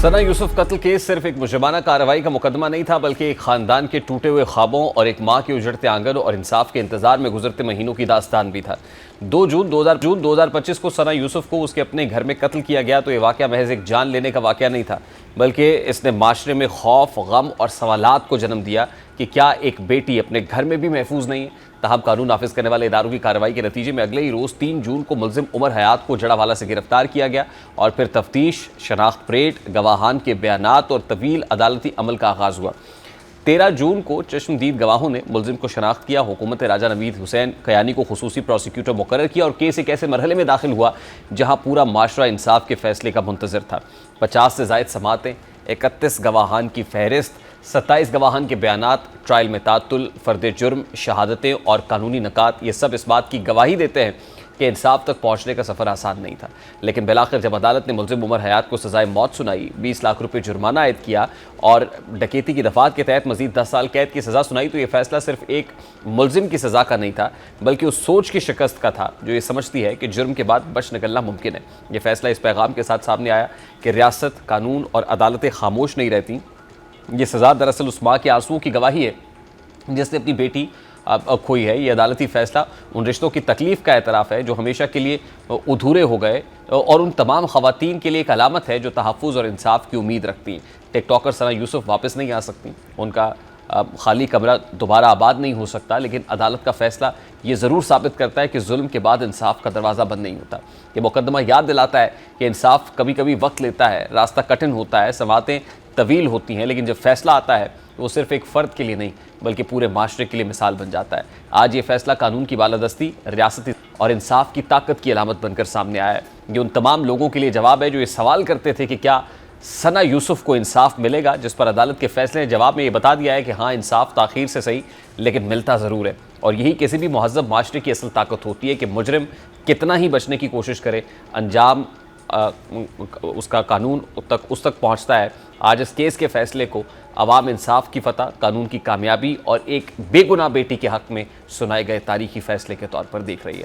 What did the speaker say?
सना यूसुफ कत्ल केस सिर्फ एक मुजरमाना कार्रवाई का मुकदमा नहीं था, बल्कि एक खानदान के टूटे हुए ख्वाबों और एक माँ के उजड़ते आंगन और इंसाफ के इंतजार में गुजरते महीनों की दास्तान भी था। 2 जून 2025 को सना यूसुफ को उसके अपने घर में कत्ल किया गया तो ये वाकया महज एक जान लेने का वाकया नहीं था, बल्कि इसने माशरे में खौफ, गम और सवालात को जन्म दिया कि क्या एक बेटी अपने घर में भी महफूज नहीं है। तहम कानून नाफिज करने वाले इदारों की कार्रवाई के नतीजे में अगले ही रोज़ 3 जून को मुलजिम उमर हयात को जड़ावाला से गिरफ्तार किया गया और फिर तफ्तीश, शनाख्त परेड, गवाहान के बयानात और तवील अदालती अमल का आगाज़ हुआ। 13 जून को चश्मदीद गवाहों ने मुलजिम को शनाख्त किया। हुकूमत राजा नवीद हुसैन कयानी को खुसूसी प्रोसिक्यूटर मुकर्रर किया और केस एक ऐसे मरहले में दाखिल हुआ जहां पूरा माशरा इंसाफ के फैसले का मुंतज़िर था। 50 से ज़ायद समातें, 31 गवाहान की फहरिस्त, 27 गवाहान के बयानात, ट्रायल में तातुल, फ़र्द जुर्म, शहादतें और कानूनी नकात, ये सब इस बात की गवाही देते हैं कि इंसाफ तक पहुंचने का सफ़र आसान नहीं था। लेकिन बिलाखिर जब अदालत ने मुलजिम उमर हयात को सज़ाए मौत सुनाई, 20 लाख रुपये जुर्माना आयद किया और डकैती की दफ़ात के तहत मज़ीद 10 साल कैद की सज़ा सुनाई, तो ये फ़ैसला सिर्फ एक मुलजिम की सज़ा का नहीं था, बल्कि उस सोच की शिकस्त का था जो ये समझती है कि जुर्म के बाद बच निकलना मुमकिन है। यह फ़ैसला इस पैगाम के साथ सामने आया कि रियासत, कानून और अदालतें खामोश नहीं रहती। ये सज़ा दरअसल उस माँ के आंसुओं की गवाही है जिसने अपनी बेटी खोई है। ये अदालती फ़ैसला उन रिश्तों की तकलीफ़ का एतराफ़ है जो हमेशा के लिए अधूरे हो गए और उन तमाम ख़वातीन के लिए एक अलामत है जो तहफ़्फ़ुज़ और इंसाफ की उम्मीद रखती हैं। टिकटॉकर सना यूसुफ वापस नहीं आ सकती, उनका खाली कमरा दोबारा आबाद नहीं हो सकता, लेकिन अदालत का फ़ैसला ये ज़रूर साबित करता है कि जुल्म के बाद इंसाफ का दरवाज़ा बंद नहीं होता। ये मुकदमा याद दिलाता है कि इंसाफ कभी कभी वक्त लेता है, रास्ता कठिन होता है, समातें तवील होती हैं, लेकिन जब फ़ैसला आता है तो वो सिर्फ एक फ़र्द के लिए नहीं बल्कि पूरे माशरे के लिए मिसाल बन जाता है। आज ये फ़ैसला कानून की बालादस्ती, रियासती और इंसाफ की ताकत की अलामत बनकर सामने आया है। ये उन तमाम लोगों के लिए जवाब है जो ये सवाल करते थे कि क्या सना यूसुफ को इंसाफ मिलेगा, जिस पर अदालत के फैसले ने जवाब में ये बता दिया है कि हाँ, इंसाफ ताख़ीर से सही लेकिन मिलता ज़रूर है। और यही किसी भी महज़्ज़ब माशरे की असल ताकत होती है कि मुजरिम कितना ही बचने की कोशिश करे, अंजाम उसका कानून उस तक पहुंचता है। आज इस केस के फैसले को अवाम इंसाफ की फतह, कानून की कामयाबी और एक बेगुनाह बेटी के हक़ में सुनाए गए तारीखी फैसले के तौर पर देख रही है।